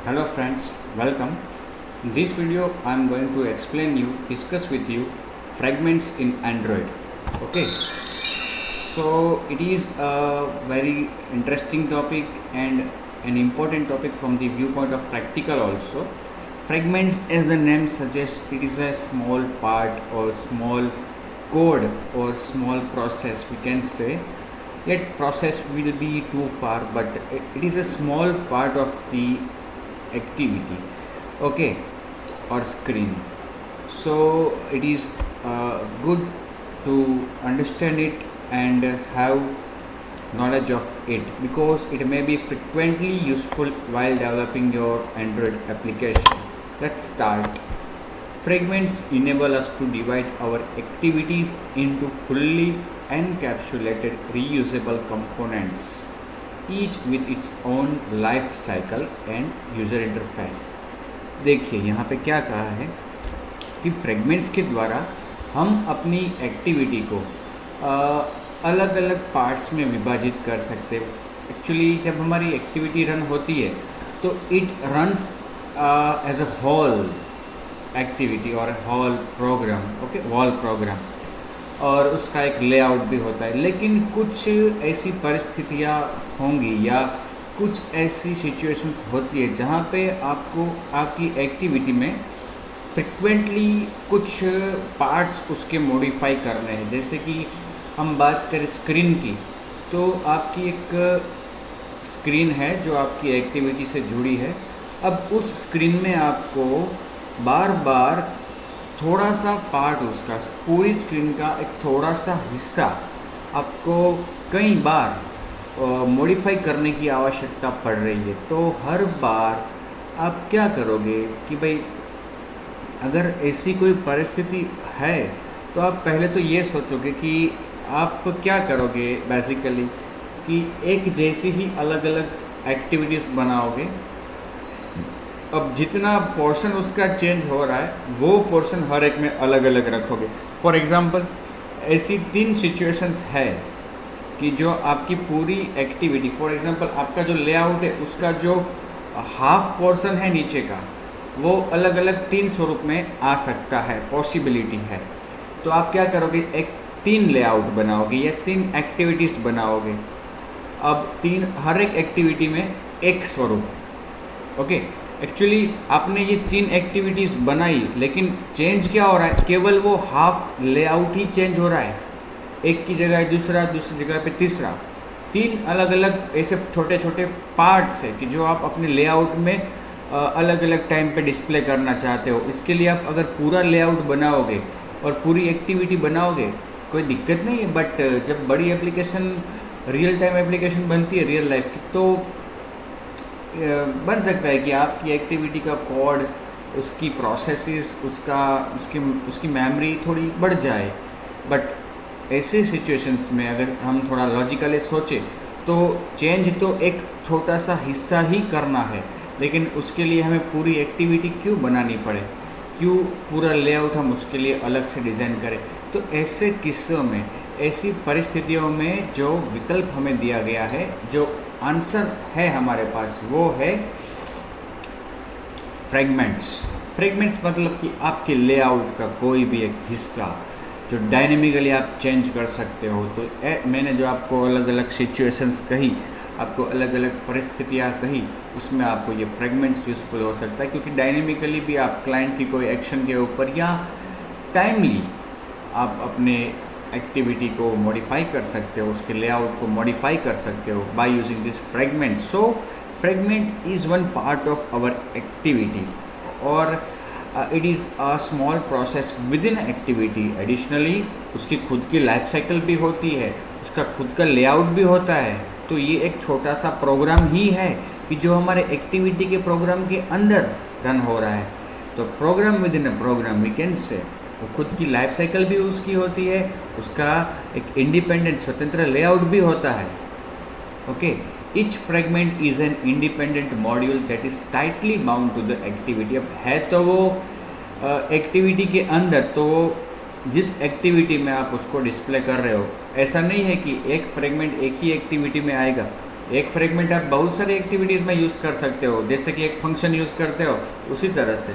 Hello friends, welcome. In this video I am going to discuss with you fragments in Android. Okay, so it is a very interesting topic and an important topic from the viewpoint of practical also. Fragments, as the name suggests, it is a small part or small code or small process, we can say. Yet process will be too far, but it is a small part of the activity, okay, or screen. So it is good to understand it and have knowledge of it, because it may be frequently useful while developing your Android application. Let's start. Fragments enable us to divide our activities into fully encapsulated reusable components, each with its own life cycle and user interface. देखिए यहाँ पे क्या कहा है कि fragments के द्वारा हम अपनी एक्टिविटी को अलग अलग पार्ट्स में विभाजित कर सकते हैं. एक्चुअली जब हमारी एक्टिविटी रन होती है तो it runs as a whole activity और whole program, okay, whole program, और उसका एक लेआउट भी होता है. लेकिन कुछ ऐसी परिस्थितियाँ होंगी या कुछ ऐसी सिचुएशंस होती है जहाँ पे आपको आपकी एक्टिविटी में फ्रिक्वेंटली कुछ पार्ट्स उसके मॉडिफाई करने हैं. जैसे कि हम बात करें स्क्रीन की, तो आपकी एक स्क्रीन है जो आपकी एक्टिविटी से जुड़ी है. अब उस स्क्रीन में आपको बार बार थोड़ा सा पार्ट, उसका पूरी स्क्रीन का एक थोड़ा सा हिस्सा आपको कई बार मॉडिफाई करने की आवश्यकता पड़ रही है. तो हर बार आप क्या करोगे कि भाई अगर ऐसी कोई परिस्थिति है तो आप पहले तो ये सोचोगे कि आप क्या करोगे बेसिकली, कि एक जैसी ही अलग अलग एक्टिविटीज़ बनाओगे. अब जितना पोर्शन उसका चेंज हो रहा है वो पोर्शन हर एक में अलग अलग रखोगे. फॉर एग्ज़ाम्पल ऐसी 3 सिचुएशंस है कि जो आपकी पूरी एक्टिविटी, फॉर एग्ज़ाम्पल आपका जो लेआउट है उसका जो हाफ पोर्शन है नीचे का, वो अलग अलग 3 स्वरूप में आ सकता है, पॉसिबिलिटी है. तो आप क्या करोगे, एक 3 लेआउट बनाओगे या 3 एक्टिविटीज़ बनाओगे. अब हर एक एक्टिविटी में एक स्वरूप, ओके. एक्चुअली आपने ये 3 एक्टिविटीज़ बनाई, लेकिन चेंज क्या हो रहा है, केवल वो हाफ लेआउट ही चेंज हो रहा है. एक की जगह दूसरा, दूसरी जगह पे तीसरा. 3 अलग अलग ऐसे छोटे छोटे पार्ट्स है कि जो आप अपने लेआउट में अलग अलग टाइम पे डिस्प्ले करना चाहते हो. इसके लिए आप अगर पूरा लेआउट बनाओगे और पूरी एक्टिविटी बनाओगे कोई दिक्कत नहीं है. बट जब बड़ी एप्लीकेशन, रियल टाइम एप्लीकेशन बनती है रियल लाइफ की, तो बन सकता है कि आपकी एक्टिविटी का कोड, उसकी प्रोसेसेस, उसकी मेमोरी थोड़ी बढ़ जाए. बट ऐसे सिचुएशंस में अगर हम थोड़ा लॉजिकली सोचें तो चेंज तो एक छोटा सा हिस्सा ही करना है, लेकिन उसके लिए हमें पूरी एक्टिविटी क्यों बनानी पड़े, क्यों पूरा लेआउट हम उसके लिए अलग से डिज़ाइन करें. तो ऐसे किस्सों में, ऐसी परिस्थितियों में जो विकल्प हमें दिया गया है, जो आंसर है हमारे पास, वो है फ्रेगमेंट्स. फ्रेगमेंट्स मतलब कि आपके लेआउट का कोई भी एक हिस्सा जो डायनेमिकली आप चेंज कर सकते हो. तो मैंने जो आपको अलग अलग सिचुएशंस कही, आपको अलग अलग परिस्थितियाँ कही, उसमें आपको ये फ्रेगमेंट्स यूज़फुल हो सकता है, क्योंकि डायनेमिकली भी आप क्लाइंट की कोई एक्शन के ऊपर या टाइमली आप अपने एक्टिविटी को मॉडिफाई कर सकते हो, उसके लेआउट को मॉडिफाई कर सकते हो by using this fragment. So fragment is one part of our activity, और it is a small process within activity. Additionally उसकी खुद की लाइफ साइकिल भी होती है, उसका खुद का लेआउट भी होता है. तो ये एक छोटा सा प्रोग्राम ही है कि जो हमारे एक्टिविटी के प्रोग्राम के अंदर रन हो रहा है. तो program within a program we can say, वो खुद की लाइफ साइकिल भी उसकी होती है, उसका एक इंडिपेंडेंट स्वतंत्र लेआउट भी होता है. Okay, each fragment is an independent module that is tightly bound to the activity. अब है तो वो एक्टिविटी के अंदर, तो जिस एक्टिविटी में आप उसको डिस्प्ले कर रहे हो, ऐसा नहीं है कि एक फ्रेगमेंट एक ही एक्टिविटी में आएगा एक फ्रेगमेंट आप बहुत सारी एक्टिविटीज़ में यूज़ कर सकते हो, जैसे कि एक फंक्शन यूज़ करते हो उसी तरह से,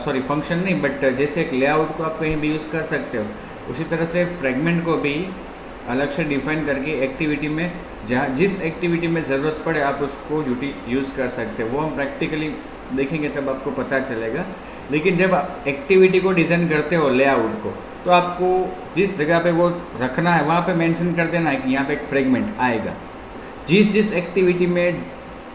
सॉरी फंक्शन नहीं बट जैसे एक लेआउट को आप कहीं भी यूज़ कर सकते हो, उसी तरह से फ्रेगमेंट को भी अलग से डिफाइन करके एक्टिविटी में जहाँ जिस एक्टिविटी में ज़रूरत पड़े आप उसको यूज़ कर सकते हो। वो हम प्रैक्टिकली देखेंगे तब आपको पता चलेगा। लेकिन जब आप एक्टिविटी को डिज़ाइन करते हो लेआउट को, तो आपको जिस जगह पे वो रखना है वहाँ पे मेंशन कर देना है कि यहाँ पे एक फ्रेगमेंट आएगा। जिस एक्टिविटी में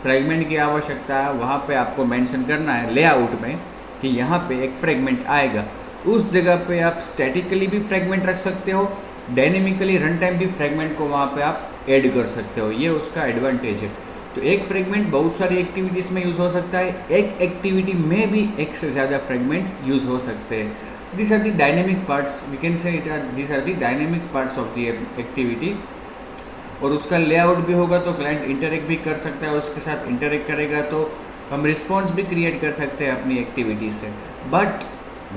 फ्रेगमेंट की आवश्यकता है वहाँ पे आपको मेंशन करना है लेआउट में कि यहाँ पे एक फ्रेगमेंट आएगा। उस जगह पे आप स्टैटिकली भी फ्रेगमेंट रख सकते हो, डायनेमिकली रन टाइम भी फ्रेगमेंट को वहाँ पे आप ऐड कर सकते हो। ये उसका एडवांटेज है। तो एक फ्रेगमेंट बहुत सारी एक्टिविटीज़ में यूज़ हो सकता है, एक एक्टिविटी में भी एक से ज़्यादा फ्रेगमेंट्स यूज़ हो सकते हैं। This are the dynamic parts, we can say this are the dynamic parts of the activity. और उसका लेआउट भी होगा तो क्लाइंट इंटरेक्ट भी कर सकता है, उसके साथ इंटरेक्ट करेगा तो हम रिस्पॉन्स भी क्रिएट कर सकते हैं अपनी एक्टिविटी से। But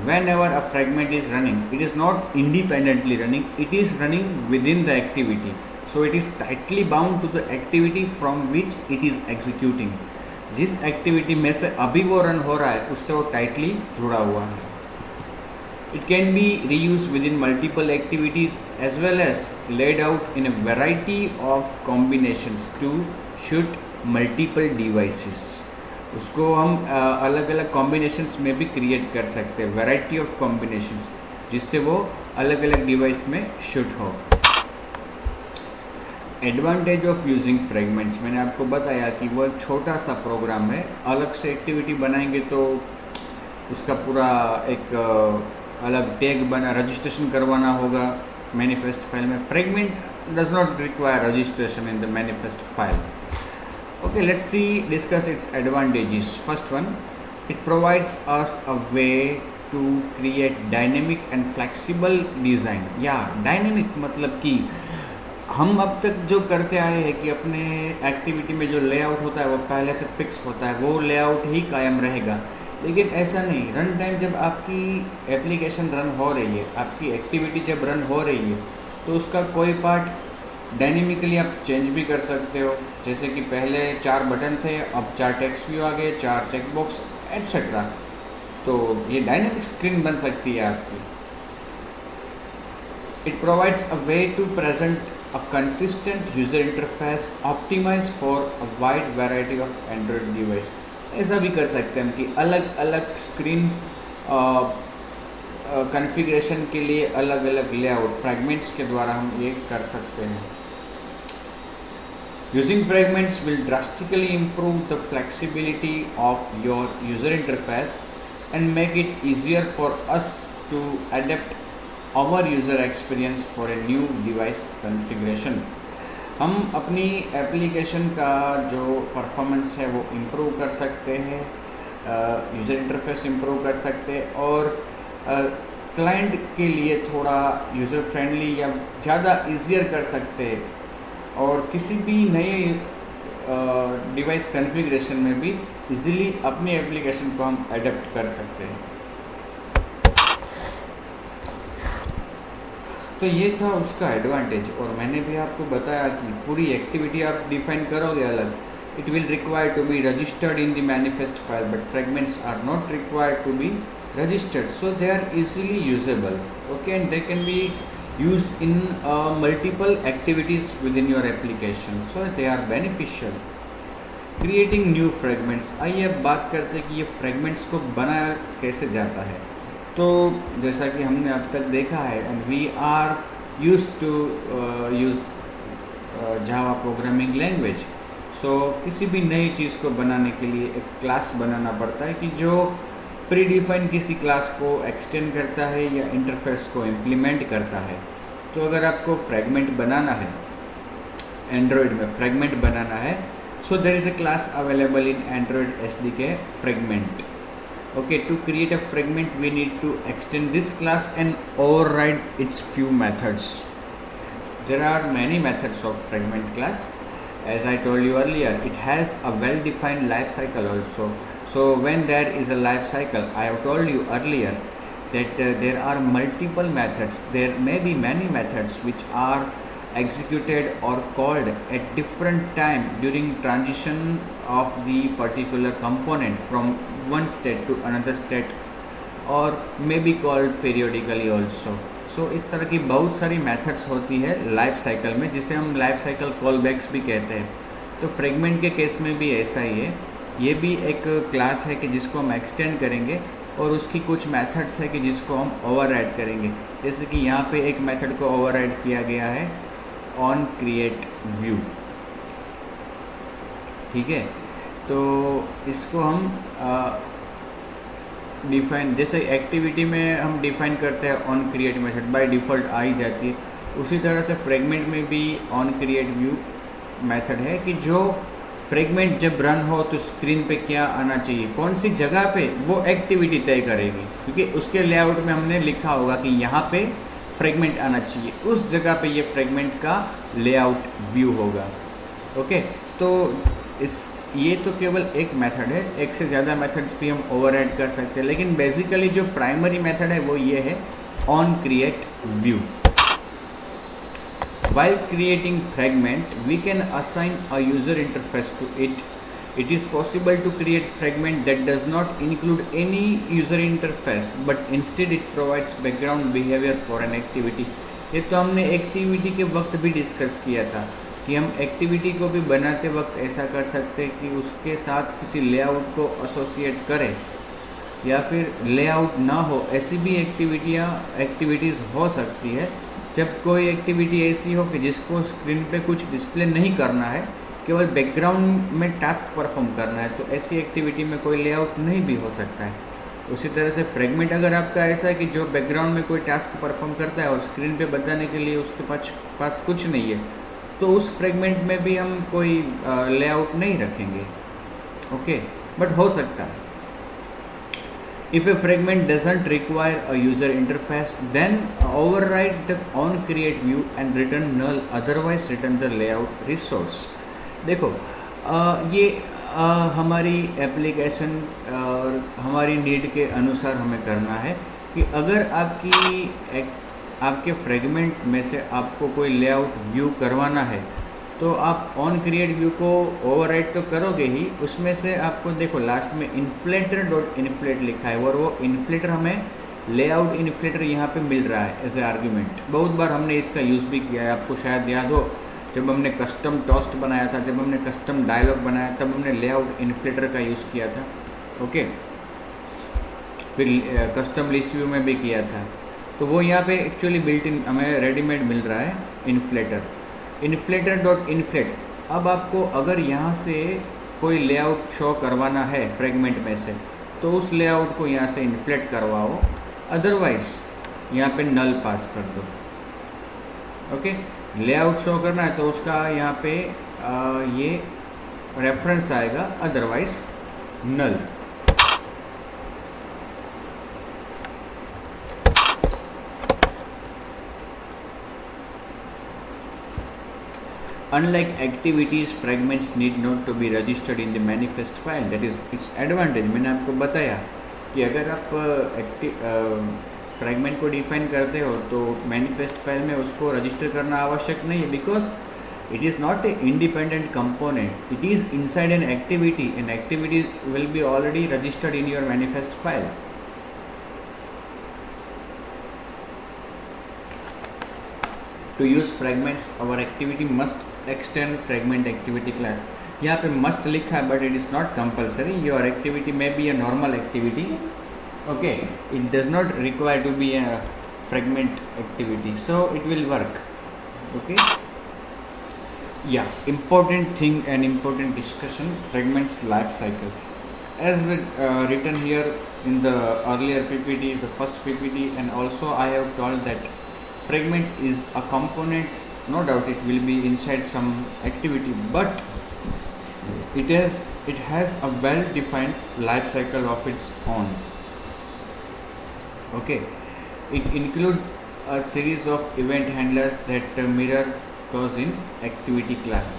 whenever a fragment is running, it is not independently running, it is running within the activity, so it is tightly bound to the activity from which it is executing। जिस activity में से अभी वो run हो रहा है उससे वो टाइटली जुड़ा हुआ है। It can be reused within multiple activities as well as laid out in a variety of combinations to shoot multiple devices। उसको हम अलग अलग कॉम्बिनेशंस में भी क्रिएट कर सकते हैं, वैरायटी ऑफ कॉम्बिनेशंस, जिससे वो अलग अलग डिवाइस में शूट हो। एडवांटेज ऑफ यूजिंग फ्रेगमेंट्स, मैंने आपको बताया कि वो एक छोटा सा प्रोग्राम है, अलग से एक्टिविटी बनाएंगे तो उसका पूरा एक अलग टैग बना रजिस्ट्रेशन करवाना होगा मैनिफेस्ट फाइल में। Fragment does not require registration in the manifest file. Okay, let's discuss its advantages. First one, it provides us a way to create dynamic and flexible design। या dynamic मतलब कि हम अब तक जो करते आए हैं कि अपने एक्टिविटी में जो लेआउट होता है वो पहले से फिक्स होता है, वो लेआउट ही कायम रहेगा। लेकिन ऐसा नहीं, रन टाइम जब आपकी एप्लीकेशन रन हो रही है, आपकी एक्टिविटी जब रन हो रही है, तो उसका कोई पार्ट डायनेमिकली आप चेंज भी कर सकते हो। जैसे कि पहले 4 बटन थे, अब 4 टेक्स्ट व्यू आ गए, 4 चेकबॉक्स एटसेट्रा, तो ये डायनेमिक स्क्रीन बन सकती है आपकी। It provides a way to present a consistent user interface optimise for a wide variety of Android device. ऐसा भी कर सकते हैं हम कि अलग अलग स्क्रीन कॉन्फ़िगरेशन के लिए अलग अलग लेआउट फ्रैगमेंट्स के द्वारा हम ये कर सकते हैं। Using fragments will drastically improve the flexibility of your user interface and make it easier for us to adapt our user experience for a new device configuration। हम अपनी एप्लीकेशन का जो परफॉर्मेंस है वो इम्प्रूव कर सकते हैं, यूज़र इंटरफेस इम्प्रूव कर सकते हैं और क्लाइंट के लिए थोड़ा यूज़र फ्रेंडली या ज़्यादा ईजियर कर सकते हैं और किसी भी नए डिवाइस कॉन्फ़िगरेशन में भी इजीली अपनी एप्लीकेशन को हम अडेप्ट कर सकते हैं। तो ये था उसका एडवांटेज। और मैंने भी आपको बताया कि पूरी एक्टिविटी आप डिफाइन करोगे अलग, it will require to be registered in the manifest file, but fragments are not required to be registered, so they are easily usable, okay, and they can be used in multiple activities within your application, so they are beneficial। creating new fragments, आइए अब बात करते हैं कि ये fragments को बनाया कैसे जाता है। तो जैसा कि हमने अब तक देखा है, and we are used to use Java programming language, so किसी भी नई चीज़ को बनाने के लिए एक क्लास बनाना पड़ता है कि जो प्री डिफाइन किसी क्लास को एक्सटेंड करता है या इंटरफेस को इम्प्लीमेंट करता है। तो अगर आपको फ्रेगमेंट बनाना है, एंड्रॉयड में फ्रेगमेंट बनाना है, so there is a class available in Android SDK fragment. Okay, to create a fragment we need to extend this class and override its few methods. There are many methods of fragment class. As I told you earlier, it has a well-defined life cycle also. So when there is a life cycle, I have told you earlier that there are multiple methods. There may be many methods which are executed or called at different time during transition of the particular component from one state to another state or may be called periodically also. So इस तरह की बहुत सारी methods होती है life cycle में, जिसे हम लाइफ साइकिल कॉलबैक्स भी कहते हैं. तो फ्रेगमेंट के केस में भी ऐसा ही है. ये भी एक क्लास है कि जिसको हम एक्सटेंड करेंगे और उसकी कुछ मेथड्स है कि जिसको हम ओवरराइड करेंगे. जैसे कि यहाँ पे एक मेथड को ओवरराइड किया गया है ऑन क्रिएट व्यू. ठीक है, तो इसको हम डिफाइन, जैसे एक्टिविटी में हम डिफाइन करते हैं on create method, by default आ ही जाती है. उसी तरह से फ्रेगमेंट में भी ऑन क्रिएट व्यू मेथड है कि जो फ्रेगमेंट जब रन हो तो स्क्रीन पे क्या आना चाहिए, कौन सी जगह पे वो एक्टिविटी तय करेगी, क्योंकि उसके लेआउट में हमने लिखा होगा कि यहाँ पे फ्रेगमेंट आना चाहिए, उस जगह पे ये फ्रेगमेंट का लेआउट व्यू होगा. ओके, तो ये तो केवल एक मेथड है. एक से ज़्यादा मेथड्स भी हम ओवरराइड कर सकते हैं, लेकिन बेसिकली जो प्राइमरी मेथड है वो ये है on create view. While creating fragment, we can assign a user interface to it. It is possible to create fragment that does not include any user interface, but instead it provides background behavior for an activity. ये तो हमने activity के वक्त भी discuss किया था कि हम एक्टिविटी को भी बनाते वक्त ऐसा कर सकते हैं कि उसके साथ किसी लेआउट को एसोसिएट करें, या फिर लेआउट ना हो ऐसी भी एक्टिविटीज़ हो सकती है. जब कोई एक्टिविटी ऐसी हो कि जिसको स्क्रीन पे कुछ डिस्प्ले नहीं करना है, केवल बैकग्राउंड में टास्क परफॉर्म करना है, तो ऐसी एक्टिविटी में कोई लेआउट नहीं भी हो सकता है. उसी तरह से फ्रेगमेंट अगर आपका ऐसा है कि जो बैकग्राउंड में कोई टास्क परफॉर्म करता है और स्क्रीन पे बताने के लिए उसके पास कुछ नहीं है, तो उस फ्रेगमेंट में भी हम कोई लेआउट नहीं रखेंगे. ओके, बट हो सकता है. If a fragment doesn't require a user interface, then override the on create view and return null, otherwise return the layout resource. देखो, ये हमारी एप्लीकेशन और हमारी नीड के अनुसार हमें करना है कि अगर आपके फ्रेगमेंट में से आपको कोई लेआउट व्यू करवाना है, तो आप ऑन क्रिएट व्यू को ओवरराइड तो करोगे ही. उसमें से आपको देखो लास्ट में इन्फ्लेटर डॉट इन्फ्लेट लिखा है, और वो इन्फ्लेटर हमें लेआउट इन्फ्लेटर यहाँ पे मिल रहा है एज ए आर्ग्यूमेंट. बहुत बार हमने इसका यूज़ भी किया है. आपको शायद याद हो, जब हमने कस्टम टोस्ट बनाया था, जब हमने कस्टम डायलॉग बनाया, तब हमने लेआउट इन्फ्लेटर का यूज़ किया था. ओके, फिर कस्टम लिस्ट व्यू में भी किया था. तो वो यहाँ पे एक्चुअली बिल्ट इन हमें रेडीमेड मिल रहा है इन्फ्लेटर डॉट इन्फ्लेट. अब आपको अगर यहाँ से कोई लेआउट शो करवाना है फ्रेगमेंट में से, तो उस लेआउट को यहाँ से इन्फ्लेट करवाओ, अदरवाइज यहाँ पे नल पास कर दो. ओके, लेआउट शो करना है तो उसका यहाँ पे ये रेफरेंस आएगा, otherwise null. Unlike activities, fragments need not to be registered in the manifest file. That is its advantage. मैंने आपको बताया कि अगर आप फ्रेगमेंट को डिफाइन करते हो तो मैनिफेस्ट फाइल में उसको रजिस्टर करना आवश्यक नहीं है, because it is not an independent component. It is inside an activity. An activity will be already registered in your manifest file. To use fragments, our activity must extend fragment activity class. यहाँ पे must लिखा है, but it is not compulsory. Your activity may be a normal activity. Okay, it does not require to be a fragment activity, so it will work. Okay. Yeah, important thing and important discussion, fragments life cycle. As written here in the earlier PPT, the first PPT, and also I have told that fragment is a component. No doubt it will be inside some activity, but it has a well defined life cycle of its own. Okay, it includes a series of event handlers that mirror those in activity class.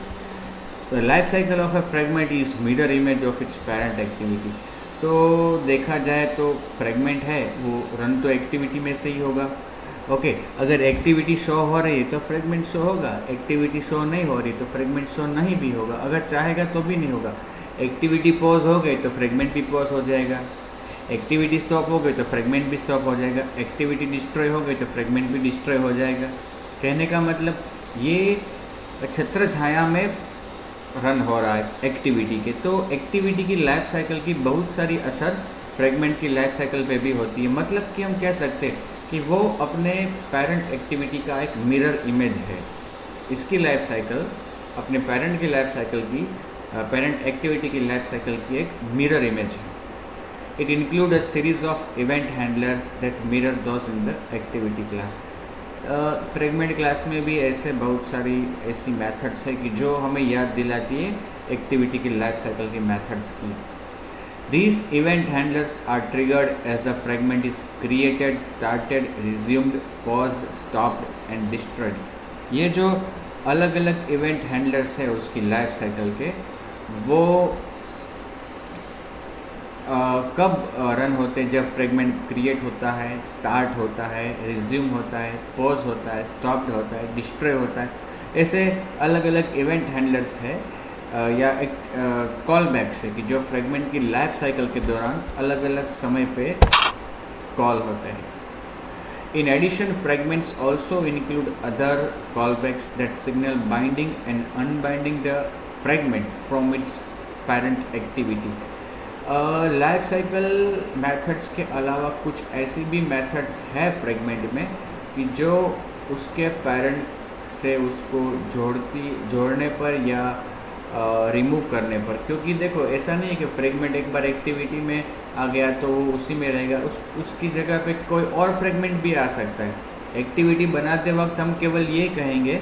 The life cycle of a fragment is mirror image of its parent activity. तो देखा जाए तो fragment है वो run तो activity में से ही होगा, ओके, अगर एक्टिविटी शो हो रही है तो फ्रेगमेंट शो होगा, एक्टिविटी शो नहीं हो रही तो फ्रेगमेंट शो नहीं भी होगा, अगर चाहेगा तो भी नहीं होगा। एक्टिविटी पॉज हो गई तो फ्रेगमेंट भी पॉज हो जाएगा, एक्टिविटी स्टॉप हो गई तो फ्रेगमेंट भी स्टॉप हो जाएगा, एक्टिविटी डिस्ट्रॉय हो गई तो फ्रेगमेंट भी डिस्ट्रॉय हो जाएगा। कहने का मतलब ये छत्र छाया में रन हो रहा है एक्टिविटी के, तो एक्टिविटी की लाइफ साइकिल की बहुत सारी असर फ्रेगमेंट की लाइफ साइकिल पे भी होती है। मतलब कि हम कह सकते हैं कि वो अपने पेरेंट एक्टिविटी का एक मिरर इमेज है। इसकी लाइफ साइकिल अपने पेरेंट की लाइफ साइकिल की, पेरेंट एक्टिविटी की लाइफ साइकिल की एक मिरर इमेज है। It include a series of event handlers that mirror those in the activity class. Fragment class में भी ऐसे बहुत सारी ऐसी मेथड्स है कि जो हमें याद दिलाती है एक्टिविटी की लाइफ साइकिल की मेथड्स की। These event handlers are triggered as the fragment is created, started, resumed, paused, stopped and destroyed. ये जो अलग अलग इवेंट हैंडलर्स है उसकी लाइफ साइकिल के, वो कब रन होते हैं? जब फ्रेगमेंट क्रिएट होता है, स्टार्ट होता है, रिज्यूम होता है, पॉज होता है, स्टॉप्ड होता है, डिस्ट्रॉय होता है। ऐसे अलग अलग इवेंट हैंडलर्स है या एक कॉल बैक्स है कि जो फ्रेगमेंट की लाइफ साइकिल के दौरान अलग अलग समय पे कॉल होते हैं। In addition fragments also include other callbacks that signal binding and unbinding the fragment from its parent activity. Life cycle methods के अलावा कुछ ऐसी भी मेथड्स है फ्रेगमेंट में कि जो उसके पेरेंट से उसको जोड़ने पर या रिमूव करने पर, क्योंकि देखो ऐसा नहीं है कि फ्रेगमेंट एक बार एक्टिविटी में आ गया तो वो उसी में रहेगा, उसकी जगह पे कोई और फ्रेगमेंट भी आ सकता है। एक्टिविटी बनाते वक्त हम केवल ये कहेंगे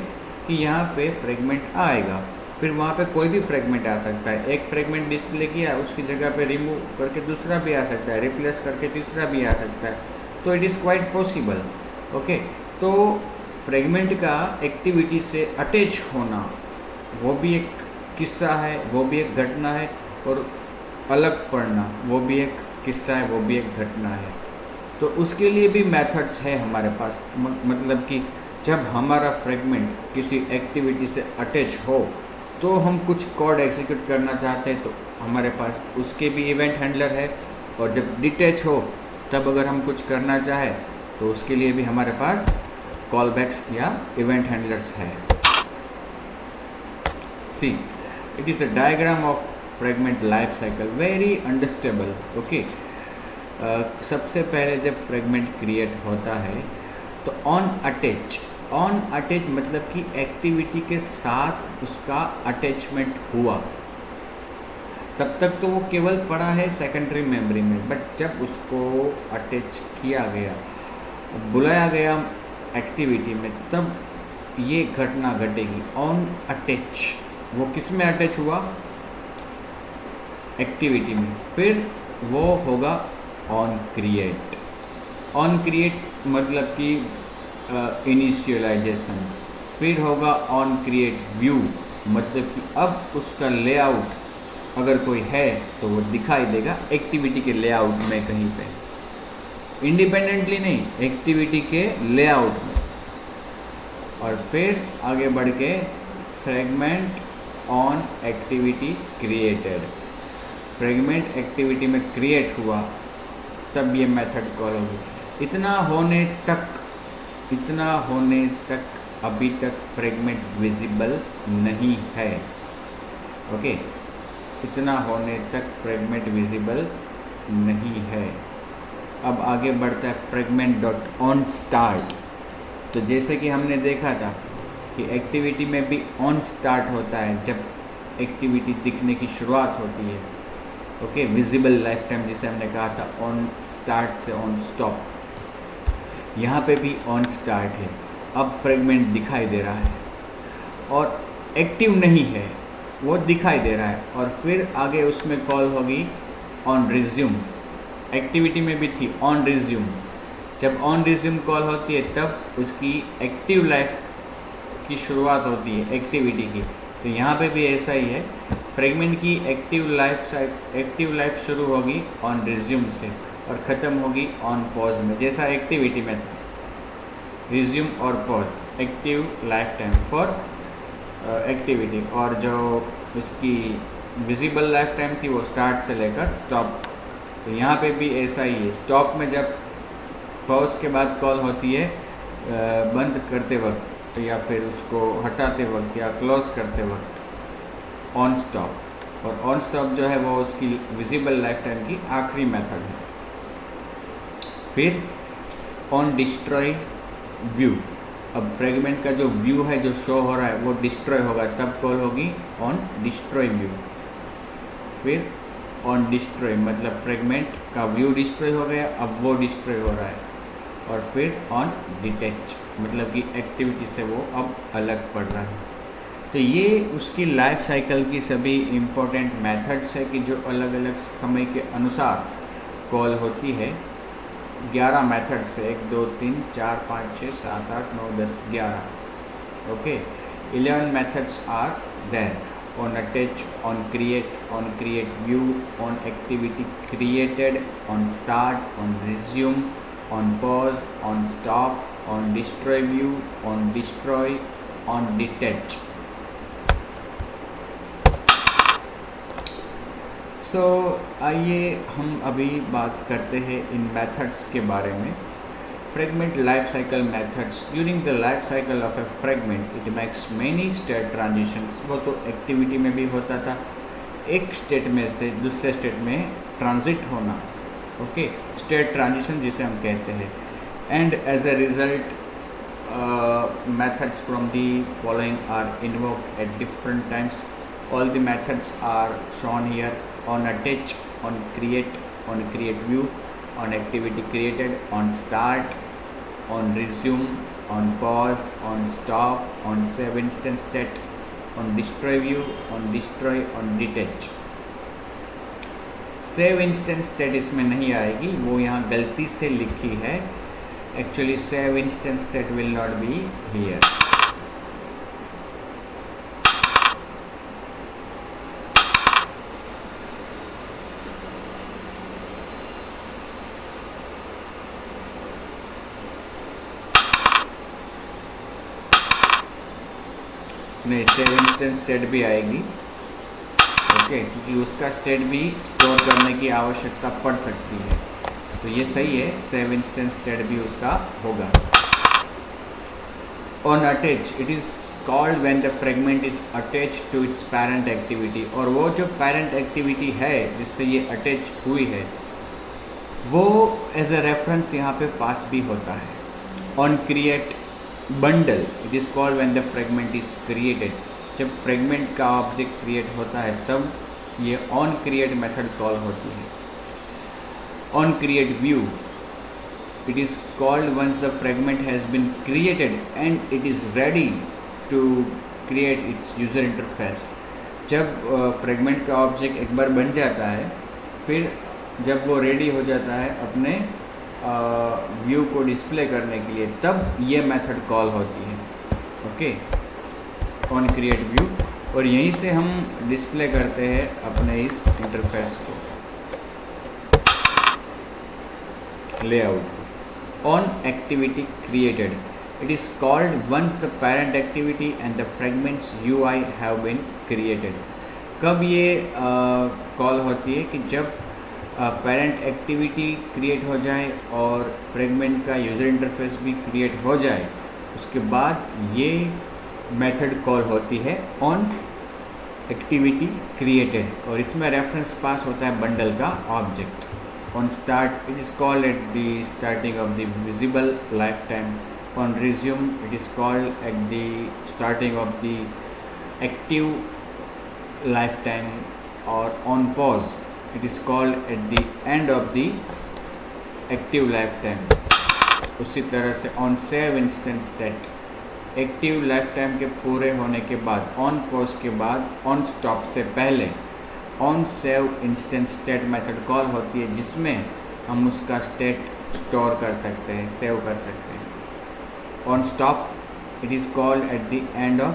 कि यहाँ पे फ्रेगमेंट आएगा, फिर वहाँ पे कोई भी फ्रेगमेंट आ सकता है। एक फ्रेगमेंट डिस्प्ले किया, उसकी जगह पे रिमूव करके दूसरा भी आ सकता है, रिप्लेस करके तीसरा भी आ सकता है, तो it is quite possible. Okay, तो फ्रेगमेंट का एक्टिविटी से अटैच होना वो भी एक किस्सा है, वो भी एक घटना है, और अलग पढ़ना वो भी एक किस्सा है, वो भी एक घटना है। तो उसके लिए भी मेथड्स है हमारे पास। मतलब कि जब हमारा फ्रेगमेंट किसी एक्टिविटी से अटैच हो तो हम कुछ कोड एग्जीक्यूट करना चाहते हैं तो हमारे पास उसके भी इवेंट हैंडलर है, और जब डिटैच हो तब अगर हम कुछ करना चाहें तो उसके लिए भी हमारे पास कॉलबैक्स या इवेंट हैंडलर्स है। सी, it is the diagram of fragment life cycle, very understandable. okay, सबसे पहले जब फ्रेगमेंट क्रिएट होता है तो ऑन अटैच मतलब कि एक्टिविटी के साथ उसका अटैचमेंट हुआ, तब तक तो वो केवल पड़ा है सेकेंडरी मेमोरी में, बट जब उसको अटैच किया गया, बुलाया गया एक्टिविटी में, तब ये घटना घटेगी ऑन अटैच। वो किस में अटैच हुआ? एक्टिविटी में। फिर वो होगा ऑन क्रिएट मतलब कि इनिशियलाइजेशन। फिर होगा ऑन क्रिएट व्यू, मतलब कि अब उसका लेआउट अगर कोई है तो वो दिखाई देगा एक्टिविटी के लेआउट में कहीं पे, इंडिपेंडेंटली नहीं, एक्टिविटी के लेआउट में। और फिर आगे बढ़ के fragment on activity created, fragment activity में क्रिएट हुआ तब ये मेथड कॉल होगी। इतना होने तक अभी तक फ्रेगमेंट विजिबल नहीं है। ओके, इतना होने तक फ्रेगमेंट विजिबल नहीं है। अब आगे बढ़ता है फ्रेगमेंट डॉट ऑन स्टार्ट। तो जैसे कि हमने देखा था कि एक्टिविटी में भी ऑन स्टार्ट होता है जब एक्टिविटी दिखने की शुरुआत होती है। ओके, विजिबल लाइफ टाइम जिसे हमने कहा था ऑन स्टार्ट से ऑन स्टॉप, यहाँ पे भी ऑन स्टार्ट है। अब फ्रेगमेंट दिखाई दे रहा है और एक्टिव नहीं है, वो दिखाई दे रहा है, और फिर आगे उसमें कॉल होगी ऑन रिज्यूम। एक्टिविटी में भी थी ऑन रिज्यूम, जब ऑन रिज्यूम कॉल होती है तब उसकी एक्टिव लाइफ की शुरुआत होती है एक्टिविटी की। तो यहाँ पे भी ऐसा ही है, फ्रेगमेंट की एक्टिव लाइफ शुरू होगी ऑन रिज्यूम से और ख़त्म होगी ऑन पॉज में, जैसा एक्टिविटी में था। रिज्यूम और pause, active life time for activity, और जो उसकी विजिबल लाइफ टाइम थी वो स्टार्ट से लेकर स्टॉप। तो यहाँ पे भी ऐसा ही है, स्टॉप में जब पॉज के बाद कॉल होती है बंद करते वक्त या फिर उसको हटाते वक्त या क्लोज करते वक्त ऑन स्टॉप, और ऑन स्टॉप जो है वो उसकी विजिबल लाइफ टाइम की आखिरी मेथड है। फिर ऑन डिस्ट्रॉय व्यू, अब फ्रेगमेंट का जो व्यू है जो शो हो रहा है वो डिस्ट्रॉय होगा, तब कॉल होगी ऑन डिस्ट्रॉय व्यू। फिर ऑन डिस्ट्रॉय मतलब फ्रेगमेंट का व्यू डिस्ट्रॉय हो गया, अब वो डिस्ट्रॉय हो रहा है। और फिर ऑन डिटैच मतलब कि एक्टिविटी से वो अब अलग पड़ रहा है। तो ये उसकी लाइफ साइकिल की सभी इम्पोर्टेंट मेथड्स है कि जो अलग अलग समय के अनुसार कॉल होती है। 11 मेथड्स है, 1 2 3 4 5 6 7 8 9 10 11, okay. 11 methods are there: on attach, on create view, on activity created, on start, on resume, on pause, on stop, on destroy view, on destroy, on detach. सो आइए हम अभी बात करते हैं इन मेथड्स के बारे में। Fragment life cycle methods. During the life cycle of A fragment it makes many state transitions. वो तो एक्टिविटी में भी होता था, एक स्टेट में से दूसरे स्टेट में ट्रांजिट होना, ओके, स्टेट ट्रांजिशन जिसे हम कहते हैं। And as a result methods from the following are invoked at different times. All the methods are shown here: on attach, on create view, on activity created, on start, on resume, on pause, on stop, on save instance state, on destroy view, on destroy, on detach. Save instance state इसमें नहीं आएगी, वो यहाँ गलती से लिखी है। Actually save instance state will not be here. नहीं, सेव इंस्टेंस स्टेट भी आएगी, ओके, क्योंकि उसका स्टेट भी स्टोर करने की आवश्यकता पड़ सकती है। तो ये सही है, सेव इंस्टेंस स्टेट भी उसका होगा। On attach, it is called when the fragment is attach to its parent activity. और वो जो पेरेंट एक्टिविटी है जिससे ये अटैच हुई है वो एज ए रेफरेंस यहाँ पे पास भी होता है। On create bundle, it is called when the fragment is created. जब फ्रेगमेंट का ऑब्जेक्ट क्रिएट होता है तब ये ऑन क्रिएट मेथड कॉल होती है। On create view, it is called once the fragment has been created and it is ready to create its user interface. जब fragment का ऑब्जेक्ट एक बार बन जाता है, फिर जब वो रेडी हो जाता है अपने व्यू को डिस्प्ले करने के लिए, तब ये मेथड कॉल होती है, ओके, ऑन क्रिएट व्यू। और यहीं से हम डिस्प्ले करते हैं अपने इस इंटरफेस को, layout. On activity created, it is called once the parent activity and the fragments UI have been created. कब ये कॉल होती है कि जब पेरेंट एक्टिविटी क्रिएट हो जाए और फ्रेगमेंट का यूज़र इंटरफेस भी क्रिएट हो जाए, उसके बाद ये मेथड कॉल होती है ऑन एक्टिविटी क्रिएटेड। और इसमें रेफरेंस पास होता है बंडल का object. On start, it is called at the starting of the visible lifetime. On resume, it is called at the starting of the active lifetime. Or on pause, it is called at the end of the active lifetime. उसी तरह से on save instance state, active life time के पूरे होने के बाद, on pause के बाद, on stop से पहले on save instance state method call होती है, जिसमें हम उसका स्टेट स्टोर कर सकते हैं, सेव कर सकते हैं। On stop, it is called at the end of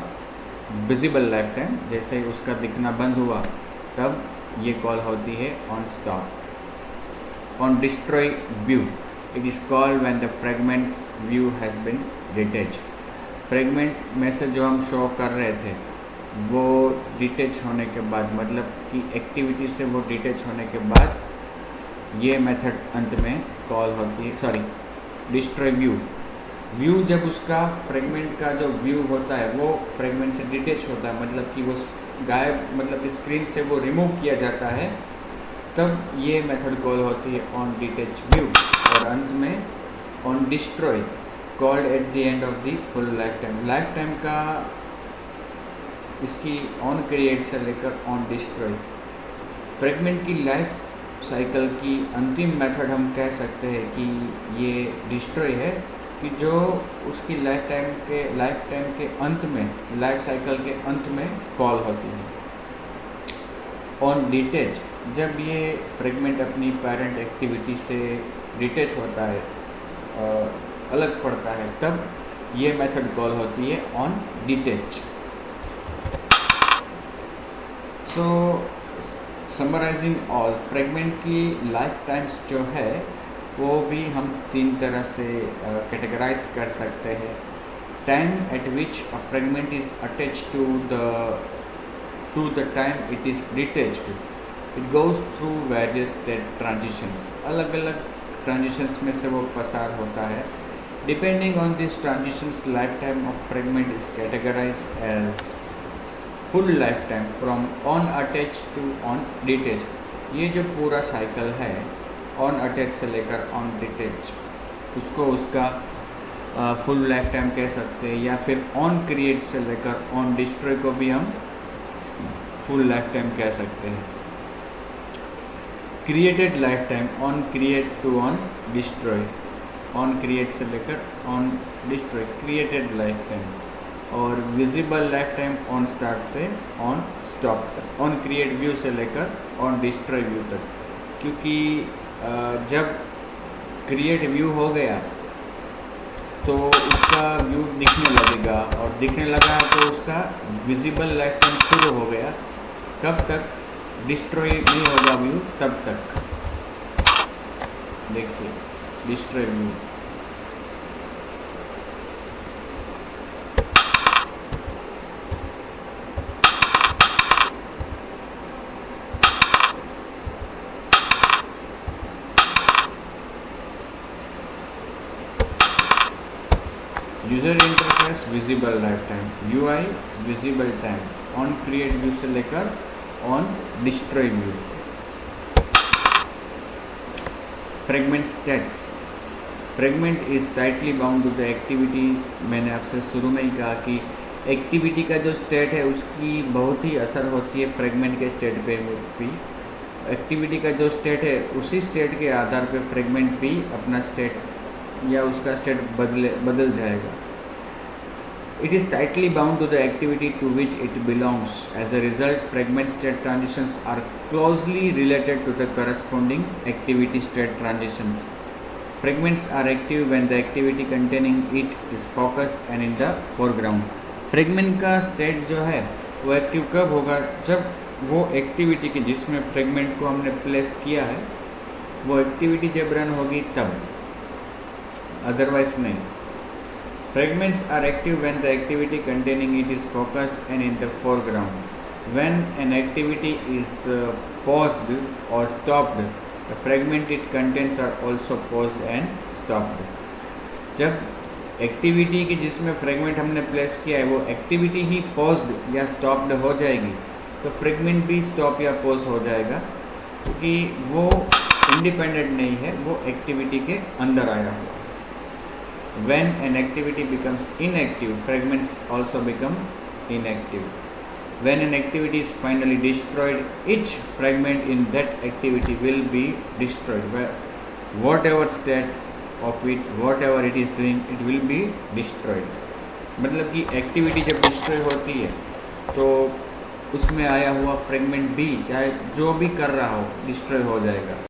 visible life time. जैसे उसका दिखना बंद हुआ तब ये कॉल होती है on stop. On destroy view, it is called when the fragment's view has been detach. Fragment में से जो हम शो कर रहे थे वो डिटैच होने के बाद, मतलब कि एक्टिविटी से वो डिटैच होने के बाद ये मेथड अंत में कॉल होती है, सॉरी डिस्ट्रॉय व्यू। व्यू जब उसका फ्रेगमेंट का जो व्यू होता है वो फ्रेगमेंट से डिटैच होता है, मतलब कि वो गायब, मतलब स्क्रीन से वो रिमूव किया जाता है, तब ये मेथड कॉल होती है ऑन डिटैच व्यू। और अंत में on destroy called at the end of the full life time. Life time का इसकी ऑन क्रिएट से लेकर ऑन डिस्ट्रॉय, फ्रेगमेंट की लाइफ साइकिल की अंतिम मेथड हम कह सकते हैं कि ये डिस्ट्रॉय है, कि जो उसकी लाइफ टाइम के अंत में, लाइफ साइकिल के अंत में कॉल होती है। ऑन डिटैच, जब ये फ्रेगमेंट अपनी पेरेंट एक्टिविटी से डिटैच होता है, अलग पड़ता है, तब ये मेथड कॉल होती है on detach. So summarising all, fragment की लाइफ टाइम्स जो है वो भी हम 3 तरह से कैटेगराइज कर सकते हैं। Time at which a fragment is attach to the time it is detached, it goes through various state transitions. अलग अलग ट्रांजिशंस में से वो पसार होता है। Depending on this transitions, life time of fragment is categorised as full life time from on attach to on detach. ये जो पूरा साइकिल है ऑन अटैच से लेकर ऑन डिटैच, उसको उसका फुल लाइफ टाइम कह सकते हैं, या फिर ऑन क्रिएट से लेकर ऑन डिस्ट्रॉय को भी हम फुल लाइफ टाइम कह सकते हैं। Created life time on create to on destroy, on create से लेकर on destroy created life time. और visible life time on start से ऑन स्टॉप तक, ऑन क्रिएट व्यू से लेकर ऑन डिस्ट्रॉय व्यू तक। क्योंकि जब क्रिएट व्यू हो गया तो उसका व्यू दिखने लगेगा, और दिखने लगा तो उसका विजिबल लाइफ टाइम शुरू हो गया। कब तक? डिस्ट्रॉय नहीं होगा व्यू तब तक। देखिए destroy view, user interface visible life time, UI visible time, on create view से लेकर on destroy view. Fragment states, fragment is tightly bound to the activity. मैंने आपसे शुरू में ही कहा कि एक्टिविटी का जो स्टेट है उसकी बहुत ही असर होती है फ्रेगमेंट के स्टेट पे भी। एक्टिविटी का जो स्टेट है उसी स्टेट के आधार पे फ्रेगमेंट भी अपना स्टेट या उसका स्टेट बदल जाएगा। It is tightly bound to the activity to which it belongs. As a result, fragment state transitions are closely related to the corresponding activity state transitions. Fragments are active when the activity containing it is focused and in the foreground. Fragment का state जो है वो active कब होगा? जब वो activity की जिसमें फ्रेगमेंट को हमने प्लेस किया है वो एक्टिविटी जब रन होगी तब, अदरवाइज नहीं। Fragments are active when the activity containing it is focused and in the foreground. When an activity is paused or stopped, the fragment it contains are also paused and stopped. जब activity की जिसमें fragment हमने place किया है वो activity ही paused या stopped हो जाएगी तो फ्रेगमेंट भी स्टॉप या पॉज हो जाएगा, क्योंकि वो इंडिपेंडेंट नहीं है, वो एक्टिविटी के अंदर आया हुआ। When an activity becomes inactive, fragments also become inactive. When an activity is finally destroyed, each fragment in that activity will be destroyed. Whatever state of it, whatever it is doing, it will be destroyed. मतलब कि activity जब destroy होती है तो उसमें आया हुआ fragment भी, चाहे जो भी कर रहा हो, डिस्ट्रॉय हो जाएगा।